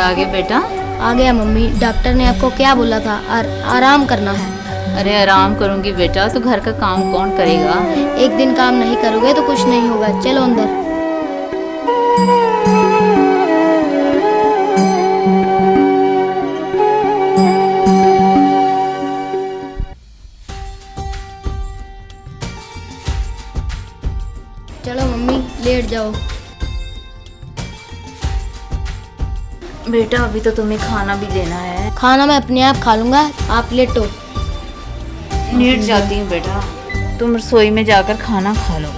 आ गए बेटा? आ गया मम्मी। डॉक्टर ने आपको क्या बोला था? आराम करना है। अरे आराम करूंगी बेटा, तो घर का काम कौन करेगा? एक दिन काम नहीं करोगे तो कुछ नहीं होगा। चलो अंदर। चलो मम्मी लेट जाओ। बेटा अभी तो तुम्हें खाना भी देना है। खाना मैं अपने आप खा लूंगा, आप लेटो। लेट जाती हूँ बेटा, तुम रसोई में जाकर खाना खा लो।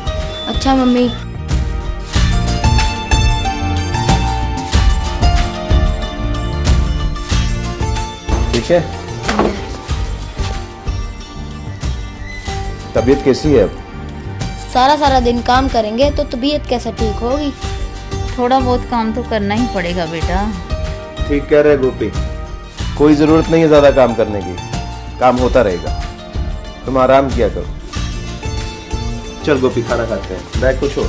अच्छा मम्मी। ठीक है। तबीयत कैसी है अब? सारा दिन काम करेंगे तो तबीयत कैसे ठीक होगी? थोड़ा बहुत काम तो करना ही पड़ेगा बेटा। ठीक कह रहे गोपी, कोई जरूरत नहीं है ज्यादा काम करने की, काम होता रहेगा। तुम आराम किया करो। चल गोपी खाना खाते हैं, बैग को छोड़।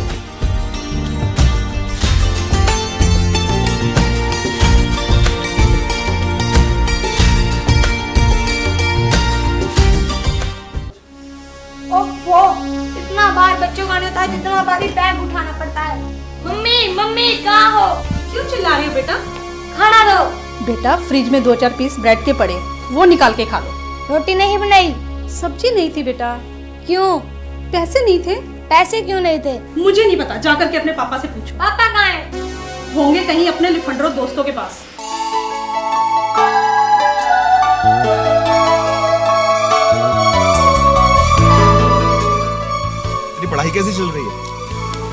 ओफो, इतना बार बच्चों का नहीं होता है जितना बार बैग उठाना पड़ता है। मम्मी मम्मी कहाँ हो? क्यों चिल्ला रही हो बेटा? खाना दो। बेटा फ्रिज में 2-4 पीस ब्रेड के पड़े, वो निकाल के खा लो। रोटी नहीं बनाई? सब्जी नहीं थी बेटा। क्यों? पैसे नहीं थे। पैसे क्यों नहीं थे? मुझे नहीं पता, जाकर के अपने पापा से पूछो। पापा कहाँ हैं? होंगे कहीं अपने लिफंडरो दोस्तों के पास। तेरी पढ़ाई कैसी चल रही है?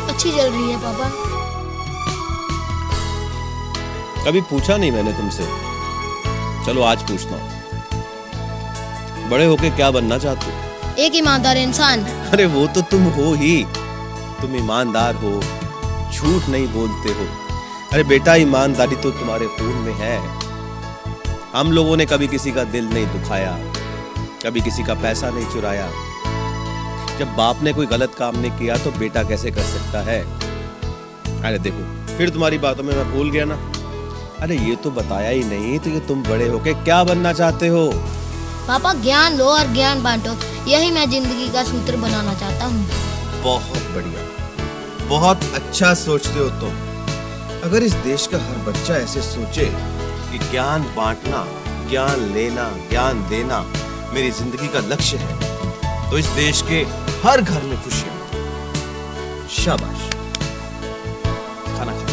अच्छी चल रही है पापा। कभी पूछा नहीं मैंने तुमसे, चलो आज पूछता हूँ। बड़े होके क्या बनना चाहते हो? एक ईमानदार इंसान। अरे वो तो तुम हो ही, तुम ईमानदार हो, झूठ नहीं बोलते हो। अरे बेटा ईमानदारी तो तुम्हारे खून में है। हम लोगों ने कभी किसी का दिल नहीं दुखाया, कभी किसी का पैसा नहीं चुराया। जब बाप ने कोई गलत काम नहीं किया तो बेटा कैसे कर सकता है? अरे देखो फिर तुम्हारी बातों में मैं भूल गया ना। अरे ये तो बताया ही नहीं, तो ये तुम बड़े होके क्या बनना चाहते हो? पापा ज्ञान लो और ज्ञान बांटो, यही मैं जिंदगी का सूत्र बनाना चाहता हूँ। बहुत बढ़िया, बहुत अच्छा सोचते हो तुम। अगर इस देश का हर बच्चा ऐसे सोचे कि ज्ञान बांटना, ज्ञान लेना, ज्ञान देना मेरी जिंदगी का लक्ष्य है, तो इस देश के हर घर में खुशियां। शाबाश, खाना खा।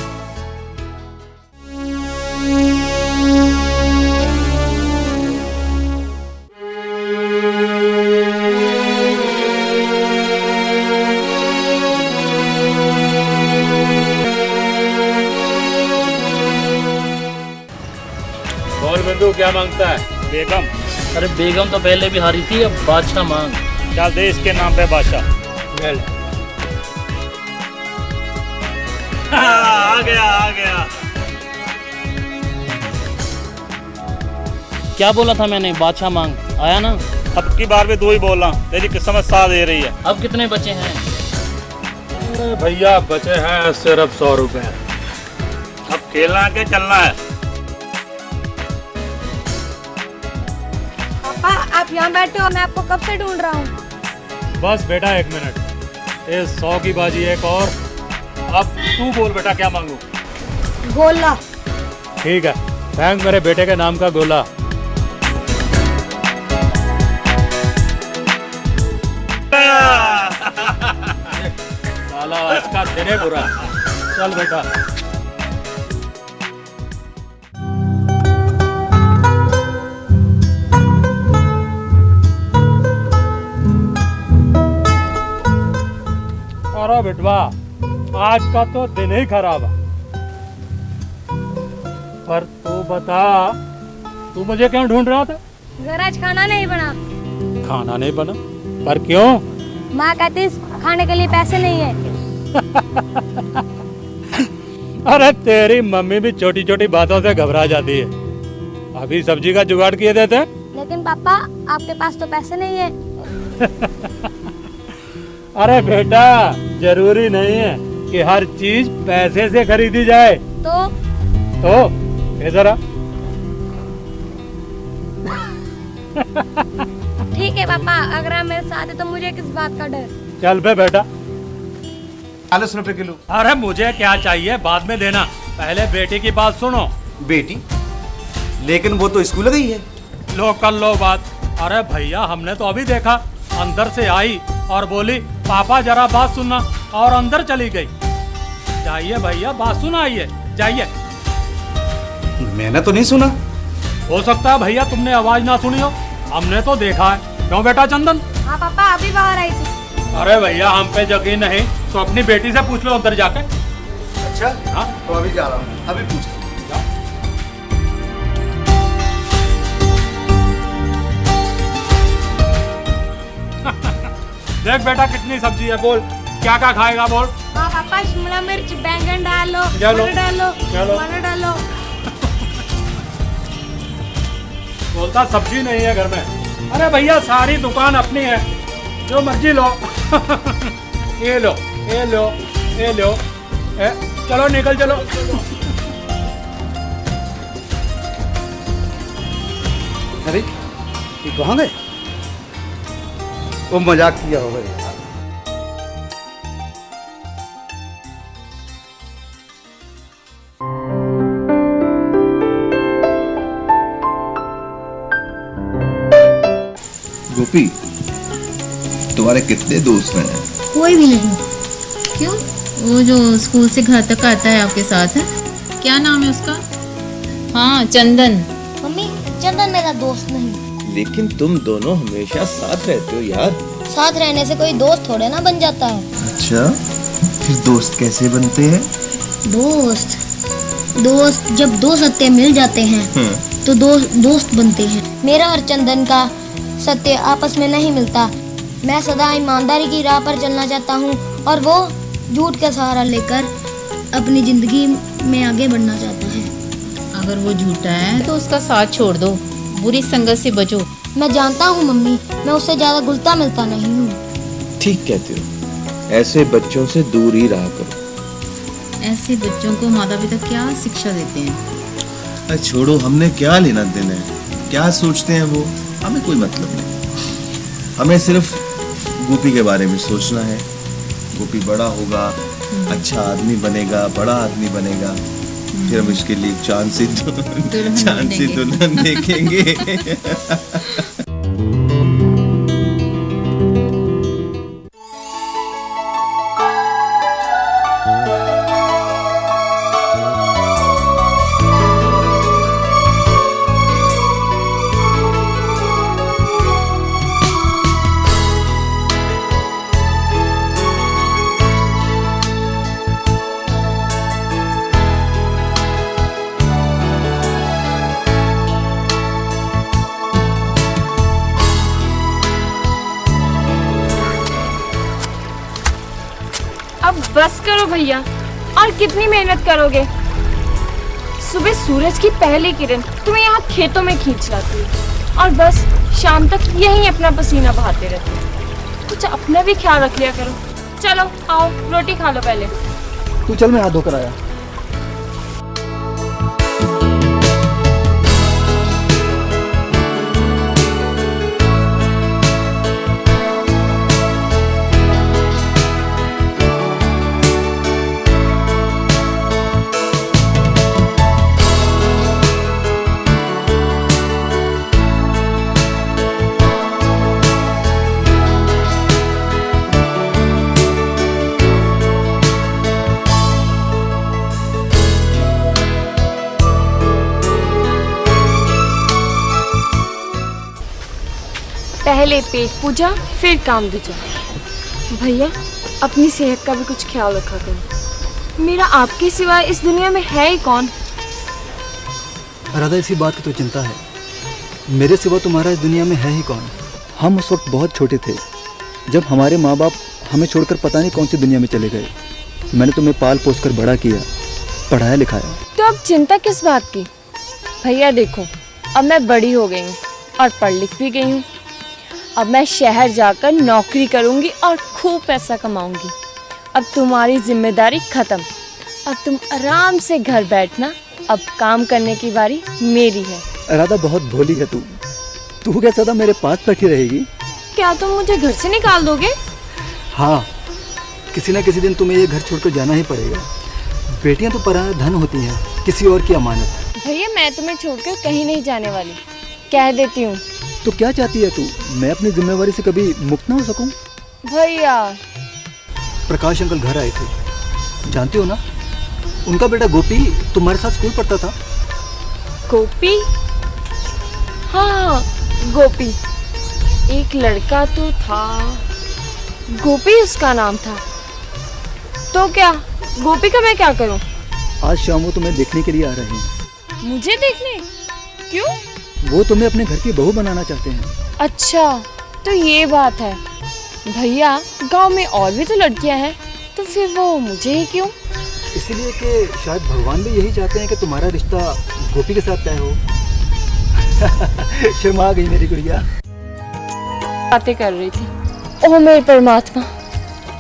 बिंदु क्या मांगता है? बेगम। अरे बेगम तो पहले भी हारी थी, अब बादशाह मांग। चल दे इसके नाम पे बादशाह। आ गया। क्या बोला था मैंने? बादशाह मांग। आया ना? अब की बार भी 2 ही बोलना, तेरी किस्मत साथ दे रही है। अब कितने बचे हैं? अरे भैया बचे हैं सिर्फ 100 रुपए। अब खेलना के चलना है। पापा आप यहाँ बैठे हो, मैं आपको कब से ढूंढ रहा हूँ। बस बेटा 1 मिनट, ये 100 की बाजी एक और। अब तू बोल बेटा क्या मांगू? गोला। ठीक है, थैंक मेरे बेटे के नाम का गोला। साला आज का दिन है बुरा। चल बेटा। अरे बेटवा आज का तो दिन ही खराब है। पर तू बता, तू मुझे क्यों ढूंढ रहा था? घर आज खाना नहीं बना। खाना नहीं बना? पर क्यों? माँ कहती खाने के लिए पैसे नहीं है। अरे तेरी मम्मी भी छोटी छोटी बातों से घबरा जाती है। अभी सब्जी का जुगाड़ किए देते। लेकिन पापा आपके पास तो पैसे नहीं है। अरे बेटा जरूरी नहीं है कि हर चीज पैसे से खरीदी जाए। तो इधर आ। ठीक है पापा, अगर आप मेरे साथ है तो मुझे किस बात का डर। चल बे बेटा। 40 रुपए किलो। अरे मुझे क्या चाहिए बाद में देना, पहले बेटी की बात सुनो। बेटी? लेकिन वो तो स्कूल गई है। लो कर लो बात। अरे भैया हमने तो अभी देखा, अंदर से आई और बोली पापा जरा बात सुनना, और अंदर चली गई। जाइए भैया, बात सुनाइए, जाइए। मैंने तो नहीं सुना। हो सकता है भैया तुमने आवाज ना सुनी हो, हमने तो देखा है। क्यों बेटा चंदन? हाँ पापा, अभी बाहर आई थी। अरे भैया हम पे यकीन नहीं तो अपनी बेटी से पूछ लो उधर जाके। अच्छा हाँ तो अभी जा रहा हूँ, अभी पूछ लो। देख बेटा कितनी सब्जी है, बोल क्या क्या खाएगा बोल। हाँ पापा, शिमला मिर्च, बैंगन डालो, चलो, मटर डालो, चलो। टमाटर डालो। बोलता सब्जी नहीं है घर में। अरे भैया सारी दुकान अपनी है, जो मर्जी लो। ये लो, ये लो, ये लो। चलो निकल चलो। अरे ये कहाँ गए? वो मजाक किया होगा। गोपी, तुम्हारे कितने दोस्त हैं? कोई भी नहीं। क्यों? वो जो स्कूल से घर तक आता है आपके साथ है, क्या नाम है उसका? हाँ चंदन। मम्मी, चंदन मेरा दोस्त नहीं। लेकिन तुम दोनों हमेशा साथ रहते हो यार। साथ रहने से कोई दोस्त थोड़े ना बन जाता है। अच्छा, फिर दोस्त कैसे बनते हैं? दोस्त जब दो सत्य मिल जाते हैं तो दोस्त बनते हैं। मेरा और चंदन का सत्य आपस में नहीं मिलता। मैं सदा ईमानदारी की राह पर चलना चाहता हूँ और वो झूठ का सहारा लेकर अपनी जिंदगी में आगे बढ़ना चाहता है। अगर वो झूठा है तो उसका साथ छोड़ दो, बुरी संगत से बचो। मैं जानता हूँ मम्मी, मैं उससे ज्यादा घुलता मिलता नहीं हूँ। ठीक कहते हो, ऐसे बच्चों से दूर ही रहा करो। ऐसे बच्चों को माता पिता क्या शिक्षा देते हैं? अरे छोड़ो, हमने क्या लेना देना है, क्या सोचते हैं वो, हमें कोई मतलब नहीं। हमें सिर्फ गोपी के बारे में सोचना है। गोपी बड़ा होगा, अच्छा आदमी बनेगा, बड़ा आदमी बनेगा, फिर हम इसके लिए चांद से दुल्हन देखेंगे। अब बस करो भैया, और कितनी मेहनत करोगे? सुबह सूरज की पहली किरण तुम्हें यहाँ खेतों में खींच लाती है और बस शाम तक यहीं अपना पसीना बहाते रहते हो। कुछ अपना भी ख्याल रख लिया करो। चलो आओ, रोटी खा लो पहले। तू चल, मैं हाथ धोकर आया। पहले पेट पूजा, फिर काम दूजा। भैया अपनी सेहत का भी कुछ ख्याल रखा करो। मेरा आपके सिवाय इस दुनिया में है ही कौन? राधा, इसी बात की तो चिंता है। मेरे सिवा तुम्हारा इस दुनिया में है ही कौन? हम उस वक्त बहुत छोटे थे जब हमारे माँ बाप हमें छोड़कर पता नहीं कौन सी दुनिया में चले गए। मैंने तुम्हें पाल पोस कर बड़ा किया, पढ़ाया लिखाया। तो अब चिंता किस बात की? भैया देखो, अब मैं बड़ी हो गई हूँ और पढ़ लिख भी गई हूँ। अब मैं शहर जाकर नौकरी करूँगी और खूब पैसा कमाऊँगी। अब तुम्हारी जिम्मेदारी खत्म। अब तुम आराम से घर बैठना अब काम करने की बारी मेरी है। राधा बहुत भोली है तू। तू क्या सदा मेरे पास बैठी रहेगी? क्या तुम मुझे घर से निकाल दोगे? हाँ, किसी न किसी दिन तुम्हें ये घर छोड़कर जाना ही पड़ेगा। बेटियां तो पराया धन होती हैं, किसी और की अमानत। भैया मैं तुम्हें छोड़कर कहीं नहीं जाने वाली, कह देती हूँ। तो क्या चाहती है तू? मैं अपनी जिम्मेवारी से कभी मुक्त ना हो सकूं? भैया प्रकाश अंकल घर आए थे, जानती हो ना? उनका बेटा गोपी तुम्हारे साथ स्कूल पढ़ता था। गोपी? हाँ गोपी, एक लड़का तो था, गोपी उसका नाम था। तो क्या गोपी का मैं क्या करूं? आज शाम वो तुम्हें देखने के लिए आ रहे हैं। मुझे देखने? क्यों? वो तुम्हें अपने घर की बहू बनाना चाहते हैं। अच्छा तो ये बात है। भैया गांव में और भी तो लड़कियां हैं, तो फिर वो मुझे ही क्यों? इसीलिए कि शायद भगवान भी यही चाहते हैं कि तुम्हारा रिश्ता गोपी के साथ तय हो। शर्मा गई मेरी गुड़िया। बातें कर रही थी। ओह मेरे परमात्मा,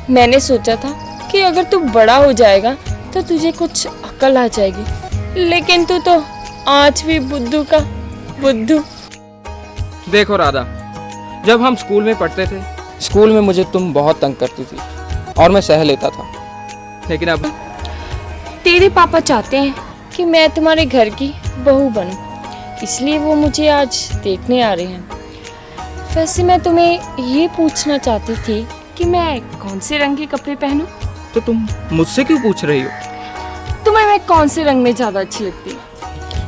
मैंने सोचा था कि अगर तू बड़ा हो जाएगा तो तुझे कुछ अकल आ जाएगी, लेकिन तू तो आज भी बुद्धू का बुद्धू। देखो राधा, जब हम स्कूल में पढ़ते थे, स्कूल में मुझे तुम बहुत तंग करती थी और मैं सह लेता था, लेकिन अब तेरे पापा चाहते हैं कि मैं तुम्हारे घर की बहू बनूं, इसलिए वो मुझे आज देखने आ रहे हैं। वैसे मैं तुम्हें ये पूछना चाहती थी कि मैं कौन से रंग के कपड़े पहनूं? तो तुम मुझसे क्यों पूछ रही हो? तुम्हें मैं कौन से रंग में ज़्यादा अच्छी लगती?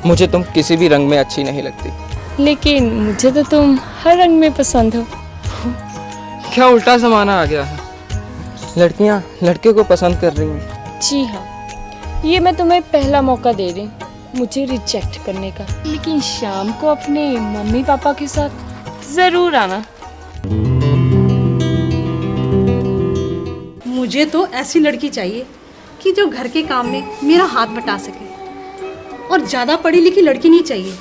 मुझे तुम किसी भी रंग में अच्छी नहीं लगती। लेकिन मुझे तो तुम हर रंग में पसंद हो। क्या उल्टा जमाना आ गया है, लड़कियां लड़के को पसंद कर रही हैं। जी हाँ, ये मैं तुम्हें पहला मौका दे रही हूँ मुझे रिजेक्ट करने का, लेकिन शाम को अपने मम्मी पापा के साथ जरूर आना। मुझे तो ऐसी लड़की चाहिए कि जो घर के काम में मेरा हाथ बटा सके, और ज़्यादा पढ़ी लिखी लड़की नहीं चाहिए।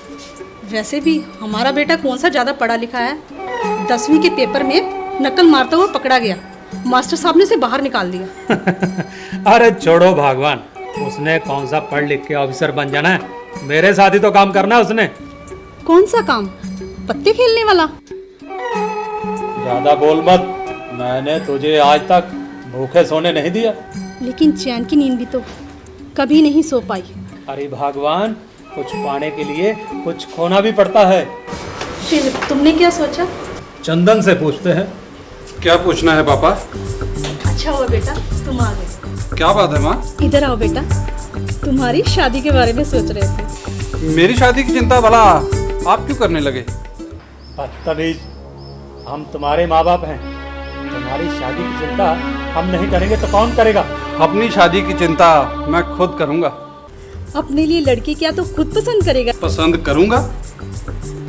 वैसे भी हमारा बेटा कौन सा ज़्यादा पढ़ा लिखा है। 10वीं के पेपर में नकल मारता हुआ पकड़ा गया, मास्टर साहब ने उसे बाहर निकाल दिया। अरे छोड़ो भगवान, उसने कौन सा पढ़ लिख के ऑफिसर बन जाना है, मेरे साथ ही तो काम करना है उसने। कौन सा काम? पत्ते खेलने वाला? ज्यादा बोल मत, मैंने तुझे आज तक भूखे सोने नहीं दिया। लेकिन चैन की नींद भी तो कभी नहीं सो पाई। अरे भगवान, कुछ पाने के लिए कुछ खोना भी पड़ता है। फिर तुमने क्या सोचा? चंदन से पूछते हैं। क्या पूछना है पापा? अच्छा हुआ बेटा तुम आ गए। क्या बात है माँ? इधर आओ बेटा, तुम्हारी शादी के बारे में सोच रहे थे। मेरी शादी की चिंता भला आप क्यों करने लगे? बदतमीज, हम तुम्हारे माँ बाप हैं, तुम्हारी शादी की चिंता हम नहीं करेंगे तो कौन करेगा? अपनी शादी की चिंता मैं खुद करूँगा। अपने लिए लड़की क्या तो खुद पसंद करेगा? पसंद करूँगा,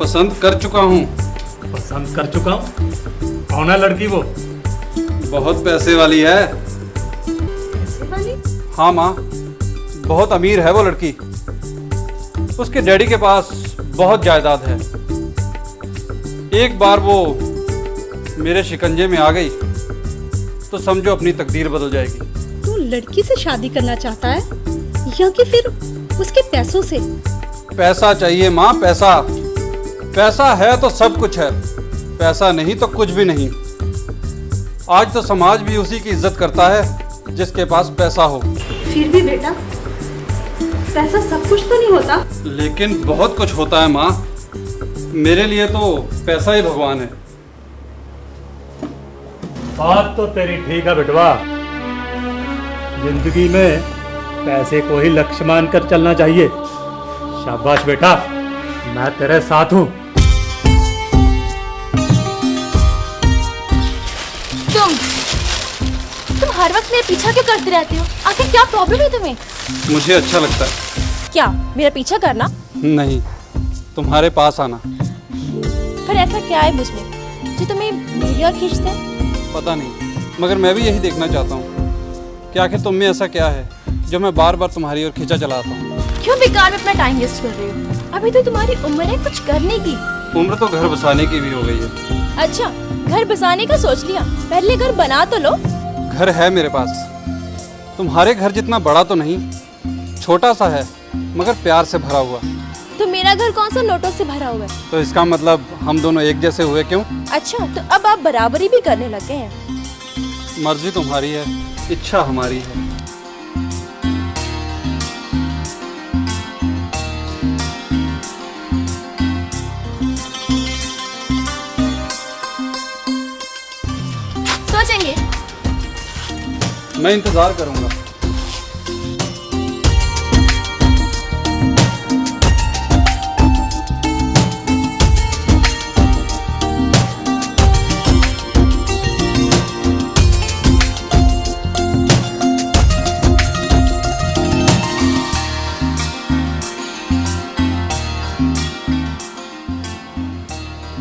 पसंद कर चुका हूँ। पसंद कर चुका हूँ? कौन है लड़की वो? बहुत पैसे वाली है। पैसे वाली? हाँ माँ, बहुत अमीर है वो लड़की। उसके डैडी के पास बहुत जायदाद है। एक बार वो मेरे शिकंजे में आ गई तो समझो अपनी तकदीर बदल जाएगी। तू लड़की से शादी करना चाहता है या कि फिर उसके पैसों से? पैसा चाहिए माँ, पैसा। पैसा है तो सब कुछ है, पैसा नहीं तो कुछ भी नहीं। आज तो समाज भी उसी की इज्जत करता है जिसके पास पैसा हो। फिर भी बेटा, पैसा सब कुछ तो नहीं होता। लेकिन बहुत कुछ होता है माँ। मेरे लिए तो पैसा ही भगवान है। बात तो तेरी ठीक है बिटवा, जिंदगी में पैसे को ही लक्ष्य मानकर चलना चाहिए। शाबाश बेटा, मैं तेरे साथ हूँ। तुम हर वक्त मेरे पीछा क्यों करते रहते हो? आखिर क्या प्रॉब्लम है तुम्हें? मुझे अच्छा लगता है। क्या मेरा पीछा करना? नहीं, तुम्हारे पास आना। पर ऐसा क्या है मुझमें जो तुम्हें मेरी ओर खींचता है? पता नहीं, मगर मैं भी यही देखना चाहता हूँ कि आखिर तुम में ऐसा क्या है जो मैं बार बार तुम्हारी ओर खींचा चलाता हूँ। क्यों बेकार में अपना टाइम वेस्ट कर रही हो? अभी तो तुम्हारी उम्र है कुछ करने की। उम्र तो घर बसाने की भी हो गई है। अच्छा, घर बसाने का सोच लिया, पहले घर बना तो लो। घर है मेरे पास, तुम्हारे घर जितना बड़ा तो नहीं, छोटा सा है, मगर प्यार से भरा हुआ। तो मेरा घर कौन सा नोटों से भरा हुआ है? तो इसका मतलब हम दोनों एक जैसे हुए क्यों? अच्छा, तो अब आप बराबरी भी करने लग गए हैं। मर्जी तुम्हारी है, इच्छा हमारी है। सोचेंगे। मैं इंतजार करूंगा।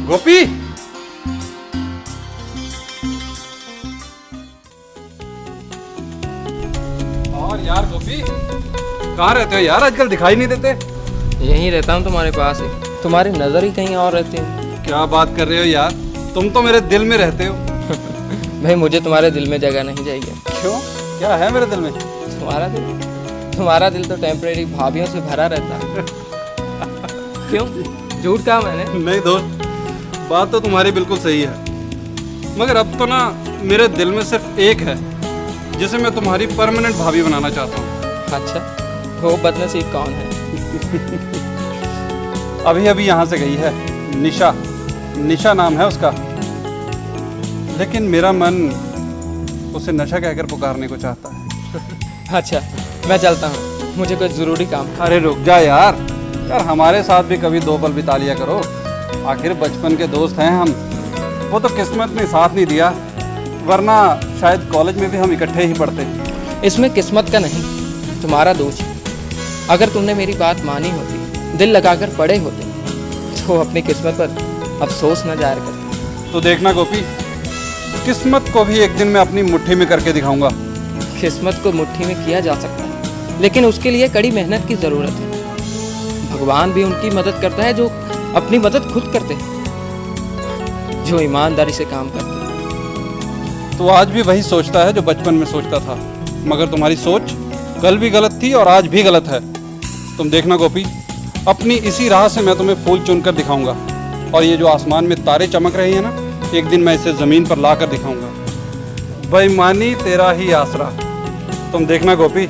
गोपी, और यार गोपी, कहाँ रहते हो यार? आजकल दिखाई नहीं देते। यहीं रहता हूँ तुम्हारे पास ही, तुम्हारी नज़र ही कहीं और रहती है। क्या बात कर रहे हो यार, तुम तो मेरे दिल में रहते हो। भाई मुझे तुम्हारे दिल में जगह नहीं चाहिए। क्यों, क्या है मेरे दिल में? तुम्हारा दिल तो टेम्परेरी भाभियों से भरा रहता है। क्यों, झूठ कहा मैंने? नहीं दोस्त, बात तो तुम्हारी बिल्कुल सही है, मगर अब तो ना मेरे दिल में सिर्फ एक है जिसे मैं तुम्हारी परमानेंट भाभी बनाना चाहता हूँ। अच्छा, वो बदनसीब कौन है? अभी अभी यहाँ से गई है, निशा। निशा नाम है उसका, लेकिन मेरा मन उसे नशा कहकर पुकारने को चाहता है। अच्छा, मैं चलता हूँ, मुझे कुछ ज़रूरी काम। अरे रुक जा यार, हमारे साथ भी कभी दो पल बिता लिया करो। आखिर बचपन के दोस्त हैं हम। वो तो किस्मत ने साथ नहीं दिया, वरना शायद कॉलेज में भी हम इकट्ठे ही पढ़ते। इसमें किस्मत का नहीं, तुम्हारा दोष। अगर तुमने मेरी बात मानी होती, दिल लगाकर पढ़े होते, तो अपनी किस्मत पर अफसोस न जाहिर करते। तो देखना गोपी, किस्मत को भी एक दिन मैं अपनी मुट्ठी में करके दिखाऊंगा। किस्मत को मुट्ठी में किया जा सकता है, लेकिन उसके लिए कड़ी मेहनत की ज़रूरत है। भगवान भी उनकी मदद करता है जो अपनी मदद खुद करते हैं, जो ईमानदारी से काम करते हैं। तो आज भी वही सोचता है जो बचपन में सोचता था, मगर तुम्हारी सोच कल भी गलत थी और आज भी गलत है। तुम देखना गोपी, अपनी इसी राह से मैं तुम्हें फूल चुनकर दिखाऊंगा, और ये जो आसमान में तारे चमक रहे हैं ना, एक दिन मैं इसे ज़मीन पर लाकर दिखाऊंगा। बेईमानी तेरा ही आसरा। तुम देखना गोपी,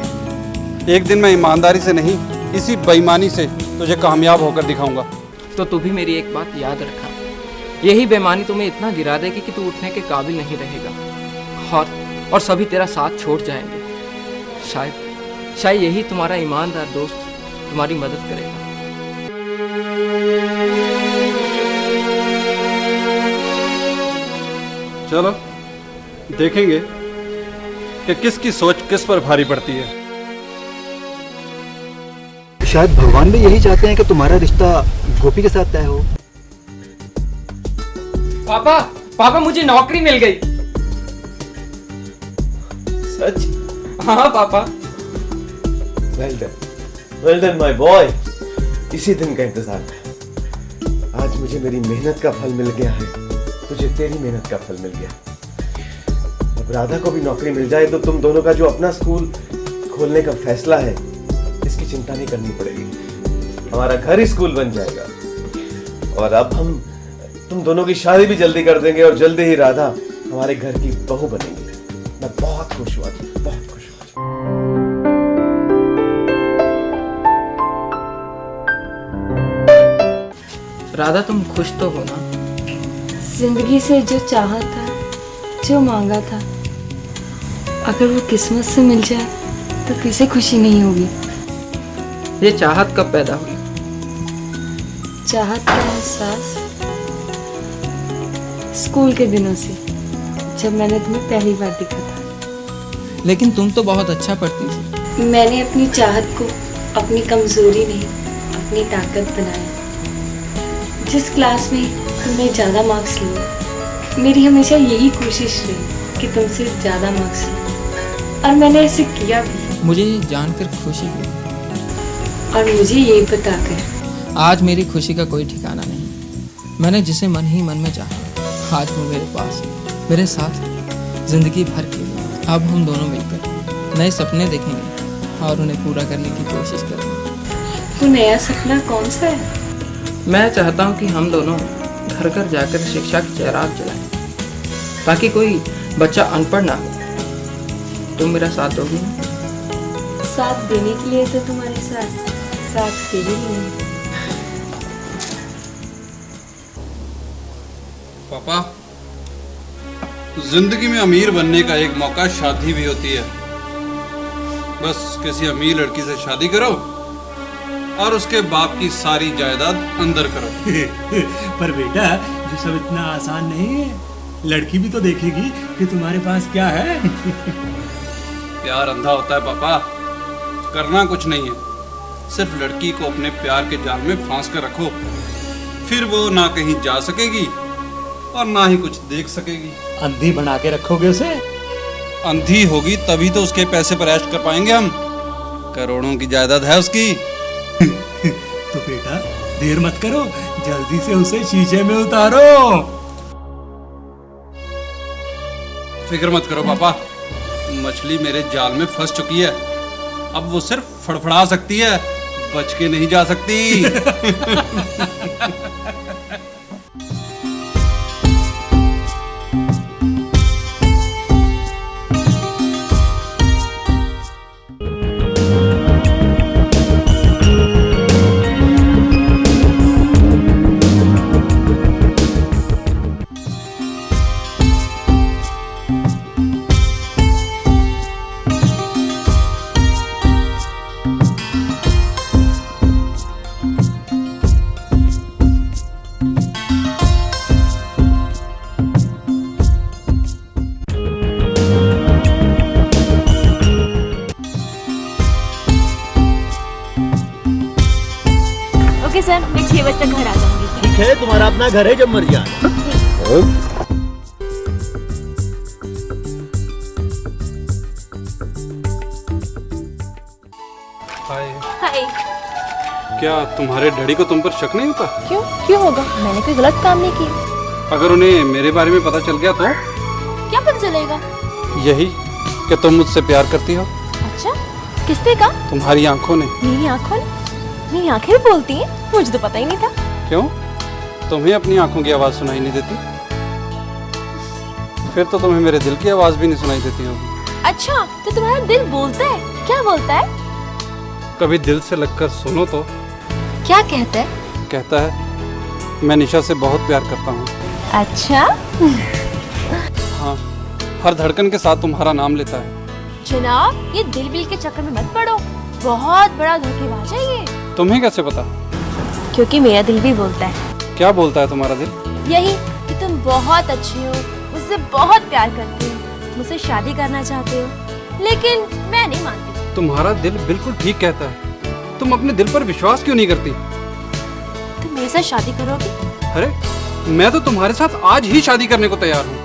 एक दिन मैं ईमानदारी से नहीं, इसी बेईमानी से तुझे कामयाब होकर दिखाऊंगा। तो तू भी मेरी एक बात याद रखा, यही बेईमानी तुम्हें इतना गिरा देगी कि तू उठने के काबिल नहीं रहेगा, और सभी तेरा साथ छोड़ जाएंगे। शायद यही तुम्हारा ईमानदार दोस्त तुम्हारी मदद करेगा। चलो देखेंगे कि किसकी सोच किस पर भारी पड़ती है। शायद भगवान भी यही चाहते हैं कि तुम्हारा रिश्ता गोपी के साथ तय हो। पापा मुझे नौकरी मिल गई। सच? हाँ पापा। Well done my boy. इसी दिन का इंतजार था। आज मुझे मेरी मेहनत का फल मिल गया है, तुझे तेरी मेहनत का फल मिल गया। अब राधा को भी नौकरी मिल जाए तो तुम दोनों का जो अपना स्कूल खोलने का फैसला है, इसकी चिंता नहीं करनी पड़ेगी। हमारा घर ही स्कूल बन जाएगा, और अब हम तुम दोनों की शादी भी जल्दी कर देंगे, और जल्दी ही राधा हमारे घर की बहू बनेगी। मैं बहुत खुश हुआ, बहुत खुश हुआ। राधा तुम खुश तो हो ना? जिंदगी से जो चाहा था, जो मांगा था, अगर वो किस्मत से मिल जाए तो किसे खुशी नहीं होगी। ये चाहत कब पैदा हुई? चाहत का एहसास स्कूल के दिनों से, जब मैंने तुम्हें पहली बार देखा था। लेकिन तुम तो बहुत अच्छा पढ़ती थी। मैंने अपनी चाहत को अपनी कमजोरी नहीं, अपनी ताकत बनाया। जिस क्लास में तुमने ज़्यादा मार्क्स लिए, मेरी हमेशा यही कोशिश रही कि तुमसे ज़्यादा मार्क्स लूं, और मैंने ऐसे किया भी। मुझे जानकर खुशी हुई, और मुझे ये बताकर आज मेरी खुशी का कोई ठिकाना नहीं। मैंने जिसे मन ही मन में चाहा, आज वो मेरे पास है, मेरे साथ जिंदगी भर के लिए। अब हम दोनों मिलकर नए सपने देखेंगे और उन्हें पूरा करने की कोशिश करेंगे। वो नया सपना कौन सा है? मैं चाहता हूँ कि हम दोनों घर घर जाकर शिक्षा की चिराग जलाएं, ताकि कोई बच्चा अनपढ़ ना हो। तुम मेरा साथ दोगी ना? साथ देने के लिए तो तुम्हारे साथ दे ही नहीं। पापा, जिंदगी में अमीर बनने का एक मौका शादी भी होती है। बस किसी अमीर लड़की से शादी करो और उसके बाप की सारी जायदाद अंदर करो। पर बेटा, ये सब इतना आसान नहीं है। लड़की भी तो देखेगी कि तुम्हारे पास क्या है। प्यार अंधा होता है पापा, करना कुछ नहीं है, सिर्फ लड़की को अपने प्यार के जाल में फांस कर रखो, फिर वो ना कहीं जा सकेगी और ना ही कुछ देख सकेगी। अंधी बना के रखोगे उसे? अंधी होगी तभी तो उसके पैसे पर ऐश कर पाएंगे हम। करोड़ों की जायदाद है उसकी। तो बेटा देर मत करो, जल्दी से उसे शीशे में उतारो। फिक्र मत करो पापा, मछली मेरे जाल में फंस चुकी है। अब वो सिर्फ फड़फड़ा सकती है, बच के नहीं जा सकती। ओके सर, मैं 6 बजे तक घर आ जाऊंगी। ठीक है, तुम्हारा अपना घर है, जब मर्जी आना। हाय। क्या तुम्हारे डैडी को तुम पर शक नहीं होता? क्यों होगा? मैंने कोई गलत काम नहीं किया। अगर उन्हें मेरे बारे में पता चल गया तो? क्या पता चलेगा? यही कि तुम मुझसे प्यार करती हो। अच्छा, किसने कहा? तुम्हारी आंखों ने। मेरी आंखों ने? मेरी आंखें भी बोलती हैं? मुझे तो पता ही नहीं था। क्यों, तुम्हें अपनी आंखों की आवाज सुनाई नहीं देती? फिर तो तुम्हें मेरे दिल की आवाज भी नहीं सुनाई देती होगी। अच्छा, तो तुम्हारा दिल बोलता है? क्या बोलता है? कभी दिल से लगकर सुनो तो। क्या कहता है? कहता है, मैं निशा से बहुत प्यार करता हूँ। अच्छा। हाँ, हर धड़कन के साथ तुम्हारा नाम लेता है। जनाब, ये दिल बिल के चक्कर में मत पड़ो, बहुत बड़ा धोखेबाज है ये। तुम्हें कैसे पता? क्योंकि मेरा दिल भी बोलता है। क्या बोलता है तुम्हारा दिल? यही कि तुम बहुत अच्छी हो, मुझसे बहुत प्यार करते हो, मुझसे शादी करना चाहते हो, लेकिन मैं नहीं मानती। तुम्हारा दिल बिल्कुल ठीक कहता है, तुम अपने दिल पर विश्वास क्यों नहीं करती? तुम मेरे साथ शादी करोगी? अरे, मैं तो तुम्हारे साथ आज ही शादी करने को तैयार हूँ।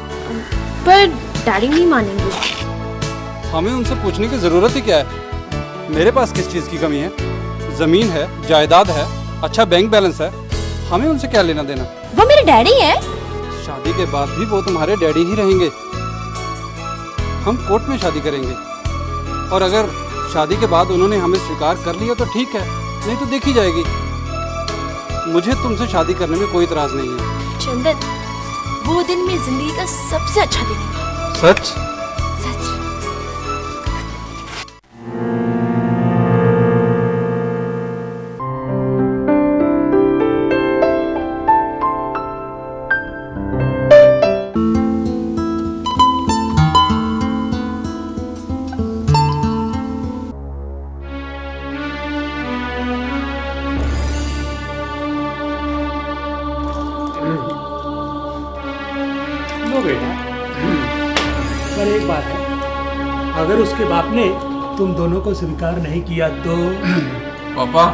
पर डैडी नहीं मानेंगे। हमें उनसे पूछने की जरूरत ही क्या है? मेरे पास किस चीज की कमी है? जमीन है, जायदाद है, अच्छा बैंक बैलेंस है, हमें उनसे क्या लेना देना? वो मेरे डैडी हैं। शादी के बाद भी वो तुम्हारे डैडी ही रहेंगे। हम कोर्ट में शादी करेंगे, और अगर शादी के बाद उन्होंने हमें स्वीकार कर लिया तो ठीक है, नहीं तो देखी जाएगी। मुझे तुमसे शादी करने में कोई इतराज नहीं है। चंदन, वो दिन मेरी जिंदगी का सबसे अच्छा दिन है। सच? सच। लो बेटा, पर एक बात है, अगर उसके बाप ने तुम दोनों को स्वीकार नहीं किया तो? पापा,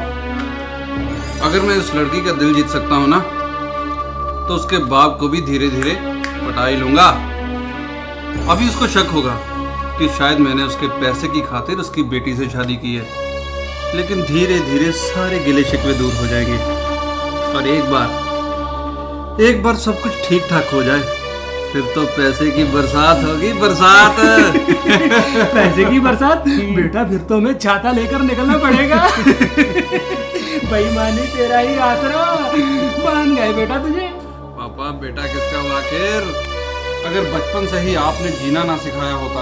अगर मैं उस लड़की का दिल जीत सकता हूँ ना, तो उसके बाप को भी धीरे धीरे पटा ही लूंगा। अभी उसको शक होगा कि शायद मैंने उसके पैसे की खातिर उसकी बेटी से शादी की है, लेकिन धीरे धीरे सारे गिले शिकवे दूर हो जाएंगे, और एक बार सब कुछ ठीक ठाक हो जाए, फिर तो पैसे की बरसात होगी, बरसात। पैसे की बरसात? बेटा फिर तो हमें छाता लेकर निकलना पड़ेगा। बेईमानी तेरा ही आसरा, मान गए बेटा तुझे। पापा बेटा किसका हुआ आखिर? अगर बचपन से ही आपने जीना ना सिखाया होता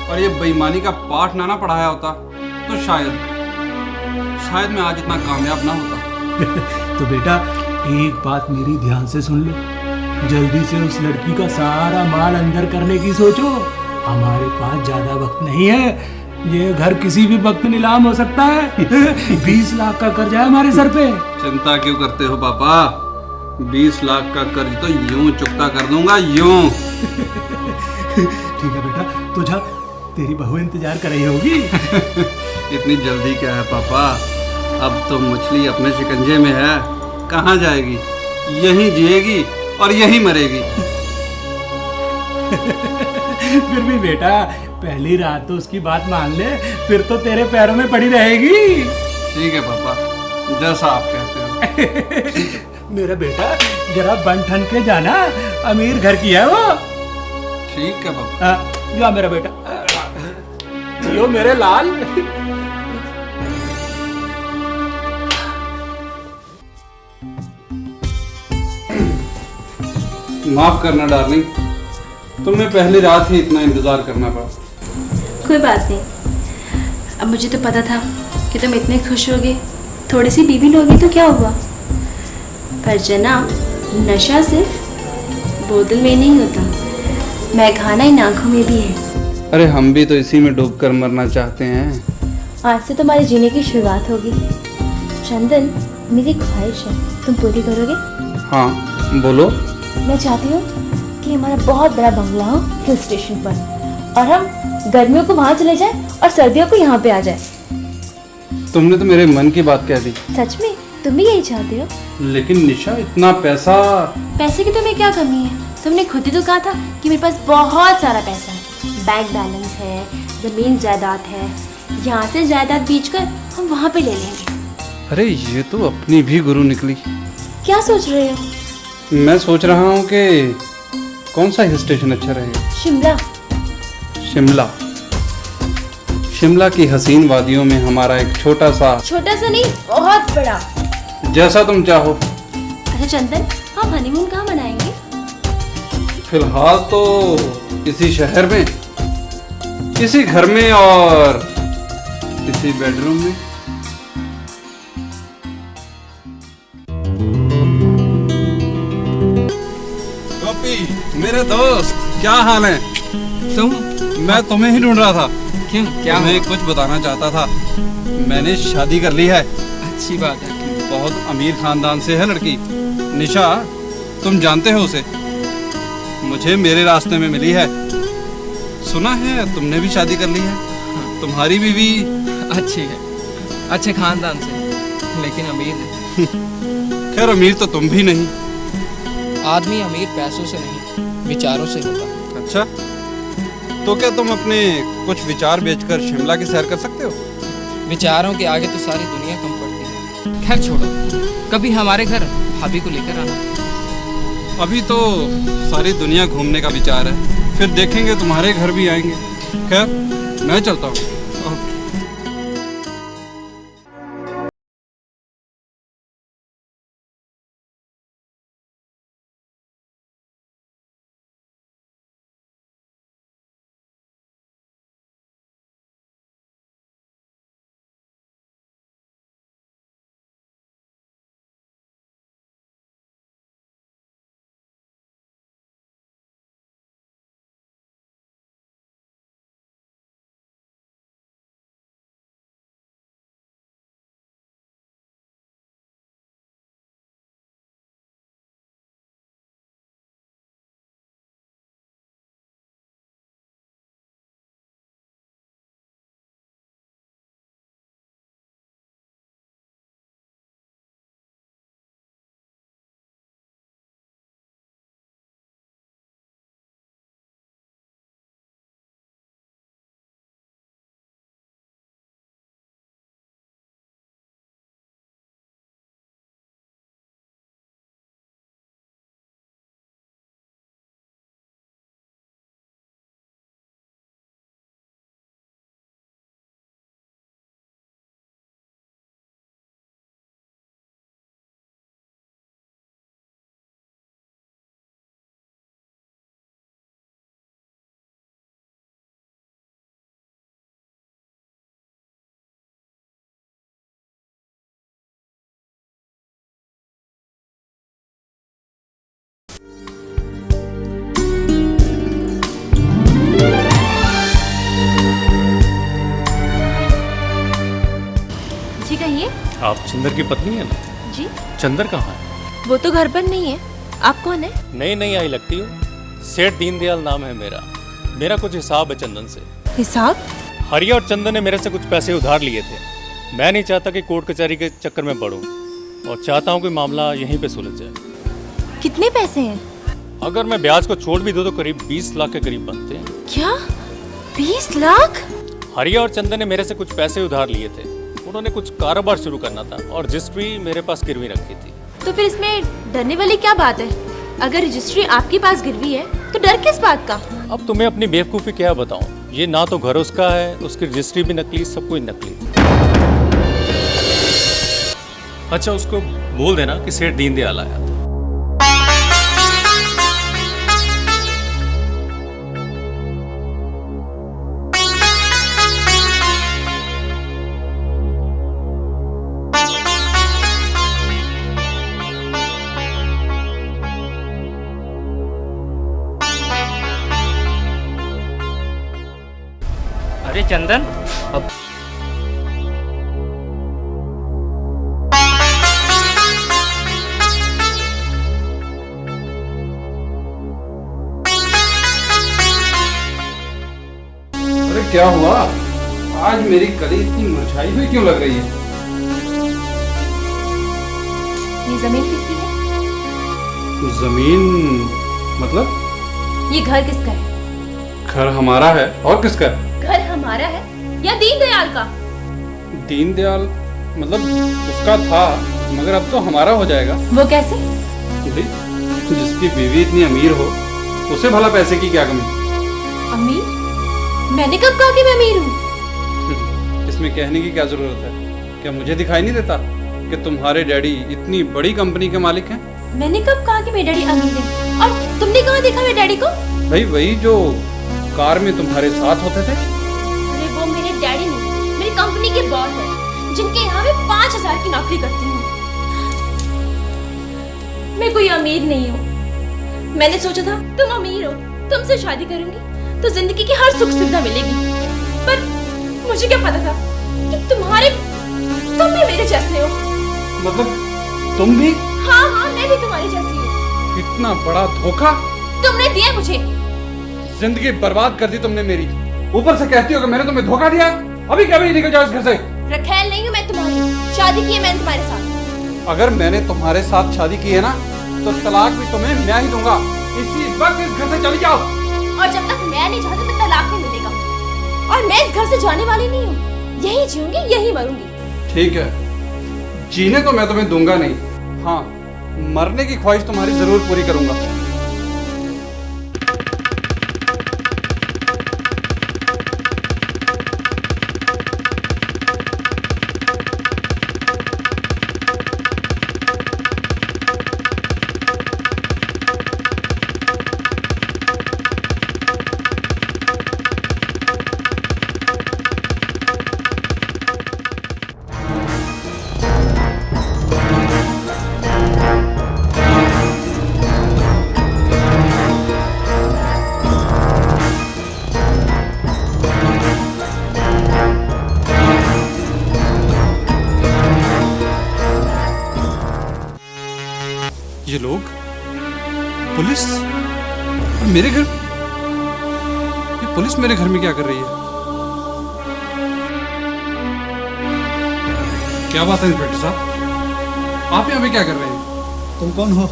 और ये बेईमानी का पाठ ना पढ़ाया होता तो शायद मैं आज इतना कामयाब ना होता। तो बेटा एक बात मेरी ध्यान से सुन लो, जल्दी से उस लड़की का सारा माल अंदर करने की सोचो। हमारे पास ज्यादा वक्त नहीं है, ये घर किसी भी वक्त नीलाम हो सकता है। 20 लाख का कर्जा है हमारे सर पे। चिंता क्यों करते हो पापा? 20 लाख का कर्ज तो यूं चुकता कर दूंगा, यूं। ठीक है बेटा, तो जा, तेरी बहू इंतजार कर रही होगी। इतनी जल्दी क्या है पापा? अब तो मछली अपने शिकंजे में है, कहाँ जाएगी? यहीं जिएगी और यहीं मरेगी। फिर भी बेटा पहली रात तो उसकी बात मान ले, फिर तो तेरे पैरों में पड़ी रहेगी। ठीक है पापा, जैसा आप कहते हो। मेरा बेटा जरा बन ठन के जाना, अमीर घर की है वो। ठीक है पापा। जा मेरा बेटा, जियो मेरे लाल। माफ करना डार्लिंग, तुम्हें पहली रात ही इतना इंतजार करना पड़ा। कोई बात नहीं, अब मुझे तो पता था कि तुम इतने खुश होगे, थोड़ी सी बीबी लोगे तो क्या हुआ। पर जनाब, नशा सिर्फ बोतल में नहीं होता, मैखाना इन आंखों में भी है। अरे हम भी तो इसी में डूबकर मरना चाहते हैं। आज से तुम्हारे जीने की शुरुआत होगी। चंदन, मेरी ख्वाहिश है, तुम पूरी करोगे? हाँ बोलो। मैं चाहती हूँ कि हमारा बहुत बड़ा बंगला हो हिल स्टेशन पर, और हम गर्मियों को वहाँ चले जाएं और सर्दियों को यहाँ पे आ जाए। तुमने तो मेरे मन की बात कह दी। सच में तुम भी यही चाहते हो? लेकिन निशा, इतना पैसा। पैसे की तुम्हें क्या कमी है? तुमने खुद ही तो कहा था कि मेरे पास बहुत सारा पैसा है, बैंक बैलेंस है, जमीन जायदाद है, यहाँ से जायदाद बेचकर हम वहाँ पे ले लेंगे। अरे ये तो अपनी भी गुरु निकली। क्या सोच रहे हो? मैं सोच रहा हूँ कि कौन सा हिल स्टेशन अच्छा रहेगा। शिमला। शिमला की हसीन वादियों में हमारा एक छोटा सा नहीं, बहुत बड़ा। जैसा तुम चाहो। अच्छा चंदन, हम हनीमून कहाँ मनाएंगे? फिलहाल तो किसी शहर में, किसी घर में और किसी बेडरूम में। मेरे दोस्त, क्या हाल है? तुम? मैं तुम्हें ही ढूंढ रहा था। क्यों, क्या मैं कुछ बताना चाहता था। मैंने शादी कर ली है। अच्छी बात है। बहुत अमीर खानदान से है लड़की। निशा, तुम जानते हो उसे? मुझे मेरे रास्ते में मिली है। सुना है तुमने भी शादी कर ली है। तुम्हारी बीवी अच्छी है, अच्छे खानदान से, लेकिन अमीर नहीं। खैर अमीर तो तुम भी नहीं। आदमी अमीर पैसों से नहीं, विचारों से होता। अच्छा, तो क्या तुम अपने कुछ विचार बेचकर शिमला की सैर कर सकते हो? विचारों के आगे तो सारी दुनिया कम पड़ती है। खैर छोड़ो, कभी हमारे घर भाभी को लेकर आना। अभी तो सारी दुनिया घूमने का विचार है, फिर देखेंगे तुम्हारे घर भी आएंगे। खैर मैं चलता हूँ। आप चंदर की पत्नी है ना? जी। चंदर कहाँ है? वो तो घर पर नहीं है। आप कौन है? नहीं आई लगती हो। सेठ दीनदयाल नाम है मेरा। मेरा कुछ हिसाब है चंदन से। हिसाब? हरिया और चंदन ने मेरे से कुछ पैसे उधार लिए थे। मैं नहीं चाहता कि कोर्ट कचहरी के चक्कर में पड़ूं और चाहता हूं कि मामला यहीं पे सुलझ जाए। कितने पैसे हैं? अगर मैं ब्याज को छोड़ भी दूं तो करीब 20 लाख के करीब बनते हैं। क्या 20 लाख? हरिया और चंदन ने मेरे से कुछ पैसे उधार लिए थे। उन्होंने कुछ कारोबार शुरू करना था और रजिस्ट्री मेरे पास गिरवी रखी थी। तो फिर इसमें डरने वाली क्या बात है? अगर रजिस्ट्री आपके पास गिरवी है तो डर किस बात का? अब तुम्हें अपनी बेवकूफ़ी क्या बताऊं। ये ना तो घर उसका है, उसकी रजिस्ट्री भी नकली, सब कुछ नकली। अच्छा, उसको बोल देना कि सेठ दीनदयाल आया। अरे चंदन, अब अरे क्या हुआ? आज मेरी कली इतनी मुरझाई हुई क्यों लग रही है? ये जमीन किसकी है? जमीन मतलब? ये घर किसका है? घर हमारा है। और किसका है? घर हमारा है या दीनदयाल का? दीनदयाल मतलब उसका था, मगर अब तो हमारा हो जाएगा। वो कैसे? जिसकी बीवी इतनी अमीर हो उसे भला पैसे की क्या कमी? अमीर? मैंने कब कहा कि मैं अमीर हूँ? इसमें कहने की क्या जरूरत है? क्या मुझे दिखाई नहीं देता कि तुम्हारे डैडी इतनी बड़ी कंपनी के मालिक हैं? मैंने कब कहा कि मेरे डैडी अमीर हैं? और तुमने कहाँ देखा मेरे डैडी को? भाई वही जो कार में तुम्हारे साथ होते थे। अरे वो मेरे डैडी नहीं, मेरी कंपनी के बॉस है, जिनके यहाँ मैं 5000 की नौकरी करती हूँ। मैं कोई अमीर नहीं हूँ। मैंने सोचा था तुम अमीर हो, तुमसे शादी करूंगी तो जिंदगी की हर सुख सुविधा मिलेगी, पर मुझे क्या पता था कि तुम भी मेरे जैसे हो। मतलब तुम भी? हाँ, मैं भी तुम्हारे जैसी हूँ। इतना बड़ा धोखा तुमने दिया मुझे। जिंदगी बर्बाद कर दी तुमने मेरी, ऊपर से कहती हो कि मैंने तुम्हें धोखा दिया। अभी कभी निकल जाओ इस घर से। रखेल नहीं हूँ मैं तुम्हारी, शादी की है मैंने तुम्हारे साथ। अगर मैंने तुम्हारे साथ शादी की है ना तो तलाक भी तुम्हें मैं ही दूंगा। इसी वक्त इस घर से चली जाओ। और जब तक मैं नहीं चाहती तो तलाक नहीं मिलेगा। और मैं इस घर से जाने वाली नहीं हूँ, यही जीऊंगी यही मरूंगी। ठीक है, जीने तो मैं तुम्हें दूंगा नहीं, हाँ मरने की ख्वाहिश तुम्हारी जरूर पूरी करूंगा। ये लोग पुलिस मेरे घर, ये पुलिस मेरे घर में क्या कर रही है? क्या बात है इंस्पेक्टर साहब, आप यहाँ पे क्या कर रहे हैं? तुम कौन हो?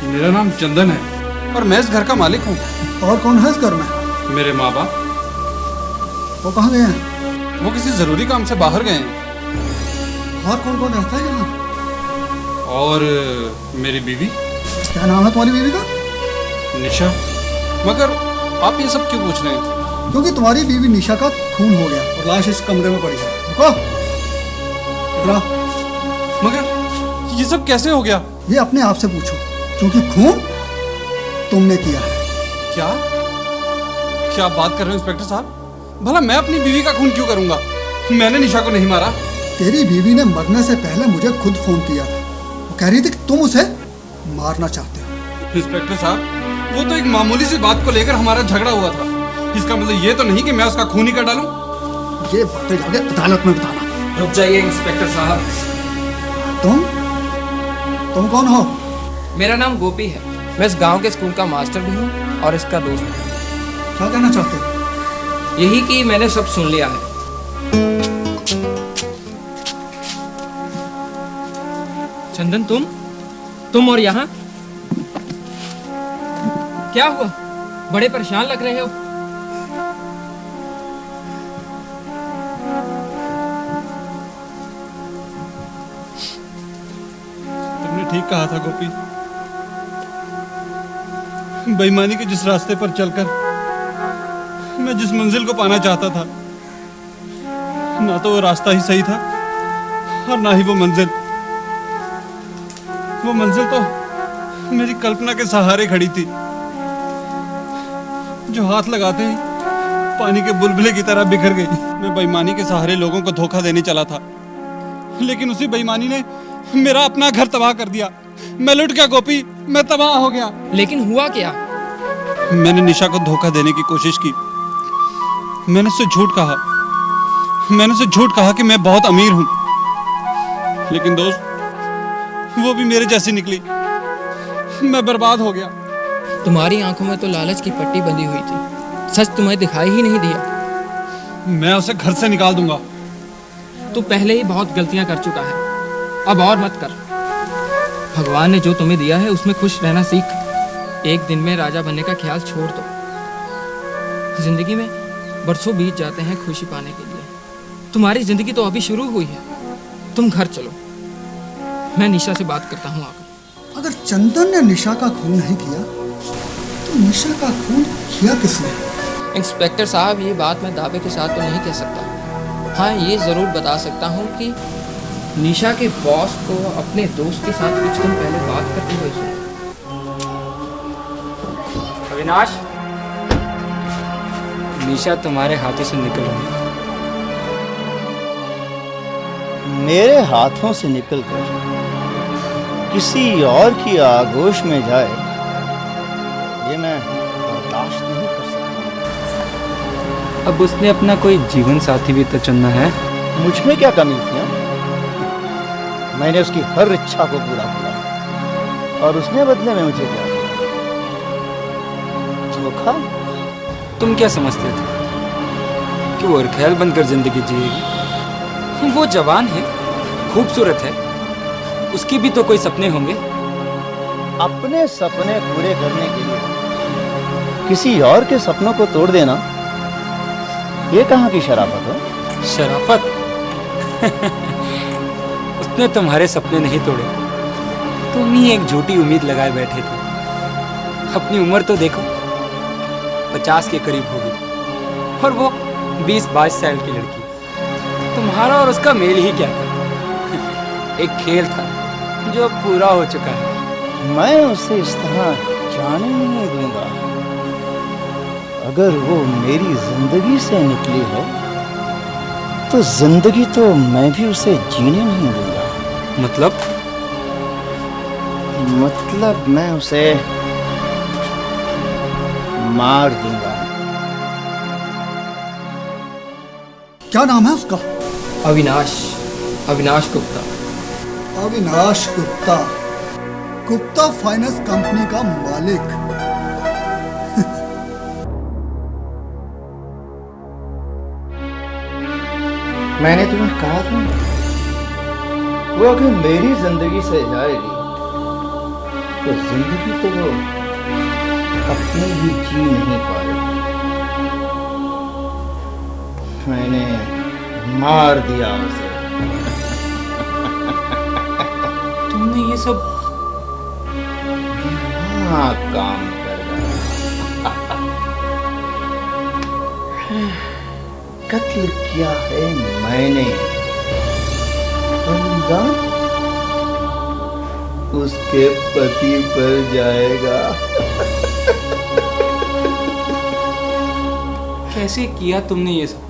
मेरा नाम चंदन है और मैं इस घर का मालिक हूँ। और कौन है इस घर में? मेरे माँ बाप। वो कहाँ गए हैं? वो किसी जरूरी काम से बाहर गए हैं। और कौन कौन रहता है यहाँ? और मेरी बीवी। क्या नाम है तुम्हारी बीवी का? निशा। मगर आप ये सब क्यों पूछ रहे हैं? क्योंकि तुम्हारी बीवी निशा का खून हो गया और लाश इस कमरे में पड़ी है। रुको, मगर ये सब कैसे हो गया? ये अपने आप से पूछो, क्योंकि खून तुमने किया है। क्या बात कर रहे हो इंस्पेक्टर साहब? भला मैं अपनी बीवी का खून क्यों करूंगा? मैंने निशा को नहीं मारा। तेरी बीवी ने मरने से पहले मुझे खुद फोन किया था। वो कह रही थी कि तुम उसे मारना चाहते हो। इंस्पेक्टर साहब, वो तो एक मामूली सी बात को लेकर हमारा झगड़ा हुआ था। इसका मतलब ये तो नहीं कि मैं उसका खून ही कर डालूं। ये बातें जाके अदालत में बताना। रुक जाइए इंस्पेक्टर साहब, तुम कौन हो? मेरा नाम गोपी है। मैं इस गांव के स्कूल का मास्टर भी हूँ और इसका दोस्त हूँ। क्या कहना चाहते हो? यही कि मैंने सब सुन लिया है। चंदन, तुम और यहाँ क्या हुआ? बड़े परेशान लग रहे हो। तुमने ठीक कहा था गोपी। बेईमानी के जिस रास्ते पर चलकर मैं जिस मंजिल को पाना चाहता था, ना तो वो रास्ता ही सही था और ना ही वो मंजिल। वो मंजिल तो मेरी कल्पना के सहारे खड़ी थी, जो हाथ लगाते ही पानी के बुलबुले की तरह बिखर गई। मैं बेईमानी के सहारे लोगों को धोखा देने चला था, लेकिन उसी बेईमानी ने मेरा अपना घर तबाह कर दिया। मैं लुट गया गोपी, मैं तबाह हो गया। लेकिन हुआ क्या? मैंने निशा को धोखा देने की कोशिश की। मैंने उससे झूठ कहा कि मैं बहुत अमीर हूं, लेकिन दोस्त, वो भी मेरे जैसी निकली। मैं बर्बाद हो गया। तुम्हारी आंखों में तो लालच की पट्टी बंधी हुई थी, सच तुम्हें दिखाई ही नहीं दिया। मैं उसे घर से निकाल दूंगा। तू पहले ही बहुत गलतियां कर चुका है, अब और मत कर। भगवान ने जो तुम्हें दिया है उसमें खुश रहना सीख। एक दिन में राजा बनने का ख्याल छोड़ दो। जिंदगी में बरसों बीत जाते हैं खुशी पाने के लिए। तुम्हारी जिंदगी तो अभी शुरू हुई है। तुम घर चलो, मैं निशा से बात करता हूँ आकर। अगर चंदन ने निशा का खून नहीं किया तो निशा का खून किया किसने? इंस्पेक्टर साहब, ये बात मैं दावे के साथ तो नहीं कह सकता। हाँ, ये ज़रूर बता सकता हूँ कि निशा के बॉस को अपने दोस्त के साथ कुछ दिन पहले बात करते हुए सुना। अविनाश, निशा तुम्हारे हाथों से निकल गई। मेरे हाथों से निकलकर किसी और की आगोश में जाए, ये मैं बर्दाश्त नहीं कर सकता। अब उसने अपना कोई जीवन साथी भी तो चुनना है। मुझ में क्या कमी थी? मैंने उसकी हर इच्छा को पूरा किया और उसने बदले में मुझे क्या दिया? धोखा। तुम क्या समझते थे कि वो ख्याल बनकर जिंदगी जिएगी? वो जवान है, खूबसूरत है, उसकी भी तो कोई सपने होंगे। अपने सपने पूरे करने के लिए किसी और के सपनों को तोड़ देना, ये कहाँ की शराफत है? शराफत? उसने तुम्हारे सपने नहीं तोड़े, तुम ही एक झूठी उम्मीद लगाए बैठे थे। अपनी उम्र तो देखो, 50 के करीब होगी और वो 20-22 साल की लड़की। तुम्हारा और उसका मेल ही क्या था? एक खेल था जो पूरा हो चुका है। मैं उसे इस तरह जाने नहीं दूंगा। अगर वो मेरी जिंदगी से निकली है तो जिंदगी तो मैं भी उसे जीने नहीं दूंगा। मतलब मैं उसे मार दूंगा। क्या नाम है उसका? अविनाश गुप्ता। अविनाश गुप्ता, गुप्ता फाइनेंस कंपनी का मालिक। मैंने तुम्हें कहा था वो अगर मेरी जिंदगी से जाएगी तो जिंदगी तो वो अपनी ही जी नहीं पाएगी। मैंने मार दिया उसे। तुमने ये सब काम कर गया। कत्ल किया है मैंने, अंजाम उसके पति पर जाएगा। कैसे किया तुमने ये सब?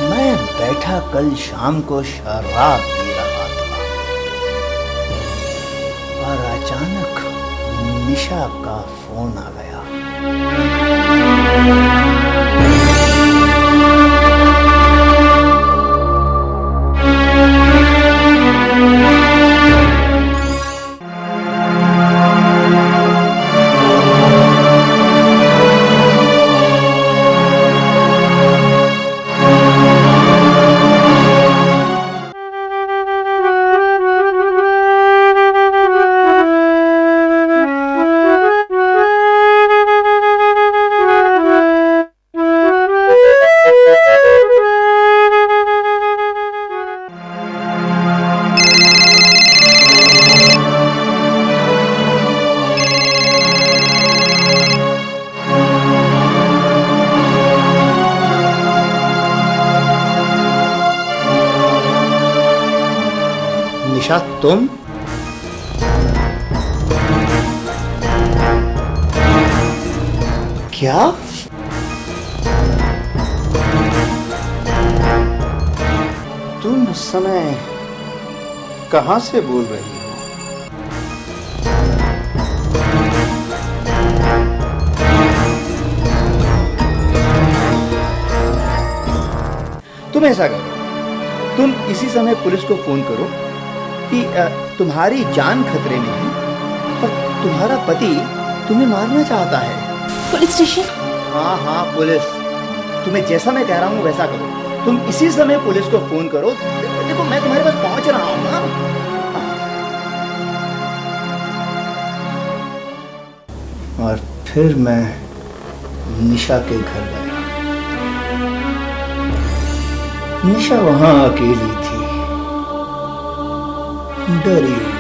मैं बैठा कल शाम को शराब पी रहा था और अचानक निशा का फोन आ गया। निशा तुम? क्या? तुम इस समय कहां से बोल रही हो? तुम ऐसा करो, तुम इसी समय पुलिस को फोन करो कि तुम्हारी जान खतरे में है और तुम्हारा पति तुम्हें मारना चाहता है। Police station? हाँ हाँ पुलिस। तुम्हें जैसा मैं कह रहा हूँ वैसा करो। तुम इसी समय पुलिस को फोन करो। देखो मैं तुम्हारे पास पहुंच रहा हूँ ना। और फिर मैं निशा के घर गया। निशा वहां अकेली थी, डरी हुई,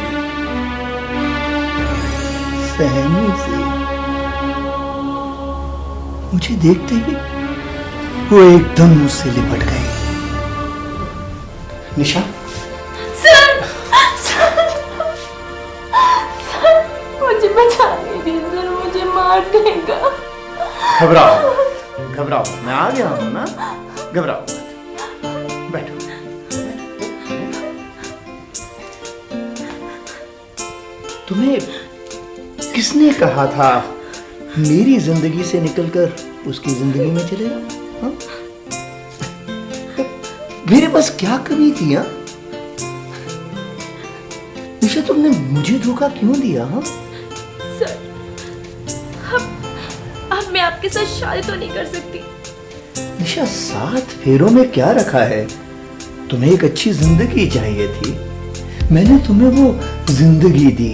सहमी सी। मुझे देखते ही वो एकदम मुझसे लिपट गई। निशा, सर, सर, सर, मुझे बचा लीजिए सर, मुझे मार देगा। घबराओ, घबराओ, मैं आ गया हूं ना, घबराओ मत। बैठो। तुम्हें किसने कहा था मेरी जिंदगी से निकलकर उसकी जिंदगी में चले जाओ? हाँ? मेरे पास क्या कमी थी? हाँ? निशा तुमने मुझे धोखा क्यों दिया? हाँ? सर, अब मैं आपके साथ शादी तो नहीं कर सकती। निशा 7 फेरों में क्या रखा है? तुम्हें एक अच्छी जिंदगी चाहिए थी, मैंने तुम्हें वो जिंदगी दी।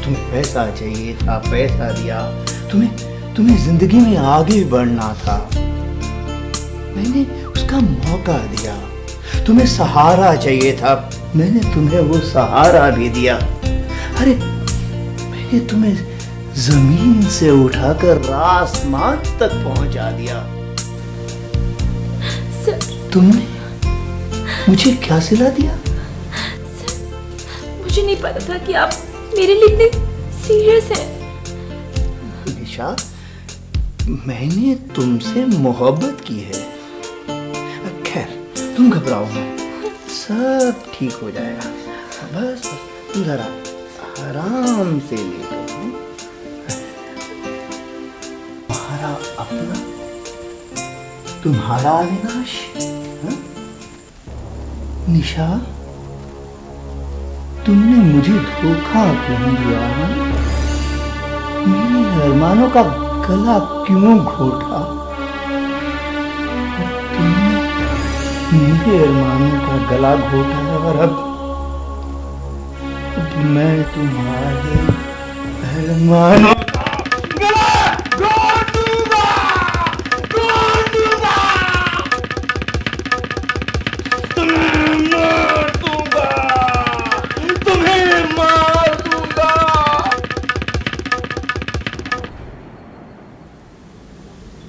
तुम्हें पैसा चाहिए था, पैसा दिया। तुम्हें जिंदगी में आगे बढ़ना था, मैंने उसका मौका दिया। तुम्हें सहारा चाहिए था, मैंने तुम्हें वो सहारा भी दिया। अरे मैंने तुम्हें जमीन से उठाकर आसमान तक पहुंचा दिया। तुमने मुझे क्या सिला दिया? मुझे नहीं पता था कि आप मेरे लिए इतने सीरियस हैं। निशा, मैंने तुमसे मोहब्बत की है। खैर तुम घबराओ मत, सब ठीक हो जाएगा। बस तुम जरा आराम से लेटो। तुम्हारा अपना, तुम्हारा अविनाश। हाँ? निशा, तुमने मुझे धोखा क्यों दिया? मेरे अरमानों का गला क्यों घोटा? तुमने मेरे अरमानों का गला घोटा और अब मैं तुम्हारे अरमानों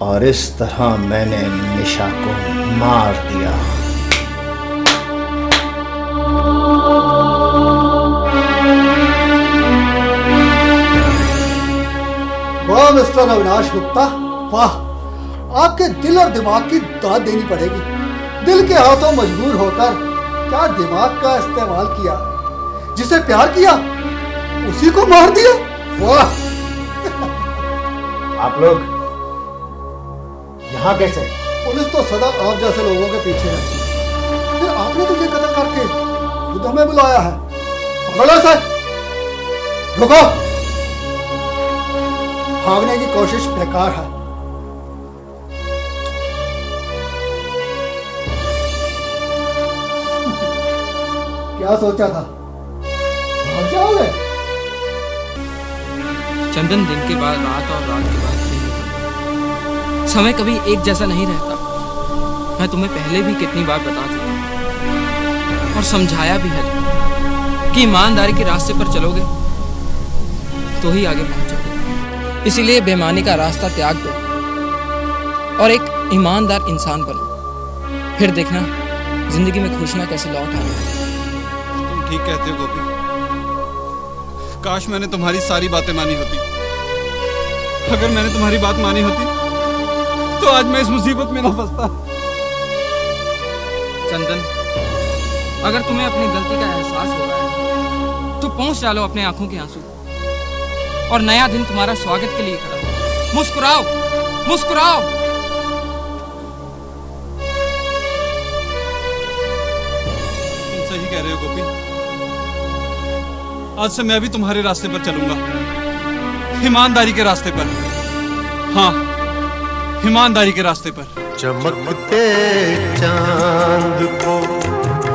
और इस तरह मैंने निशा को मार दिया। वाह मिस्टर अविनाश गुप्ता, वाह! आपके दिल और दिमाग की दाद देनी पड़ेगी। दिल के हाथों मजबूर होकर क्या दिमाग का इस्तेमाल किया। जिसे प्यार किया उसी को मार दिया। वाह! आप लोग यहाँ कैसे? पुलिस तो सदा आप जैसे लोगों के पीछे रहती है, फिर आपने तुझे कत्ल करके खुद हमें बुलाया है। पकड़ो सर, रुको। भागने की कोशिश बेकार है। क्या सोचा था, भाग जाओगे? चंदन, दिन के बाद रात और रात के बाद दिन निकलता। समय कभी एक जैसा नहीं रहता। मैं तुम्हें पहले भी कितनी बार बता चुका हूं और समझाया भी है कि ईमानदारी के रास्ते पर चलोगे तो ही आगे पहुंचोगे। इसीलिए बेईमानी का रास्ता त्याग दो और एक ईमानदार इंसान बनो। फिर देखना जिंदगी में खुशियां कैसे लौट आएंगी। तुम ठीक कहते हो गोपी। काश मैंने तुम्हारी सारी बातें मानी होती। अगर मैंने तुम्हारी बात मानी होती तो आज मैं इस मुसीबत में ना फंसता। चंदन, अगर तुम्हें अपनी गलती का एहसास हो रहा है तो पोंछ डालो अपने आंखों के आंसू और नया दिन तुम्हारा स्वागत के लिए खड़ा हो। मुस्कुराओ, मुस्कुराओ। तुम सही कह रहे हो गोपी। आज से मैं भी तुम्हारे रास्ते पर चलूंगा, ईमानदारी के रास्ते पर। हाँ, ईमानदारी के रास्ते पर। चमकते चांद को